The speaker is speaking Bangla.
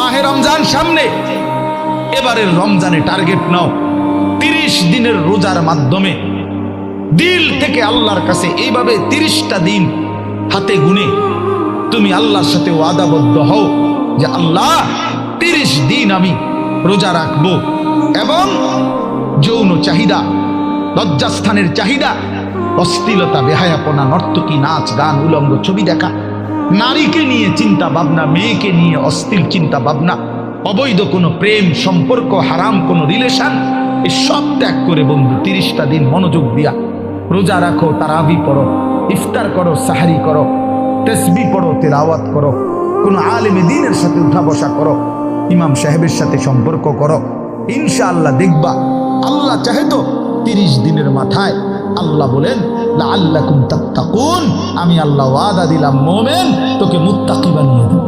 মাহে রমজান সামনে, এবারের রমজানে টার্গেট নাও 30 দিনের রোজার মাধ্যমে দিল থেকে আল্লাহর কাছে এইভাবে 30টা দিন হাতে গুনে তুমি আল্লাহর সাথে ওয়াদাবদ্ধ হও যে আল্লাহ 30 দিন আমি রোজা রাখবো, এবং যৌন চাহিদা, লজ্জাস্থানের চাহিদা, অশ্লীলতা, বেহায়াপনা, নর্তকী, নাচ গান, উলঙ্গ ছবি দেখা, নারীকে নিয়ে চিন্তা ভাবনা, মেয়েকে নিয়ে অশ্লীল চিন্তা ভাবনা, অবৈধ কোনো প্রেম সম্পর্ক, হারাম কোনো রিলেশন, এই সব ত্যাগ করে বন্ধু 30টা দিন মনোযোগ দিয়া রোজা রাখো, তারাবি পড়ো, ইফতার করো, সাহারি করো, তাসবিহ পড়ো, তেলাওয়াত করো, কোনো আলেমে দ্বীনের সাথে উঠা বসা করো, ইমাম সাহেবের সাথে সম্পর্ক করো। ইনশাআল্লাহ দেখবা আল্লাহ চাহে তো 30 দিনের মাথায় আল্লাহ বলেন লাআল্লাকুম তাত্তাকুন, আমি আল্লাহ ওয়াদা দিলাম মোমেন তোকে মুত্তাকি বানিয়ে দেব।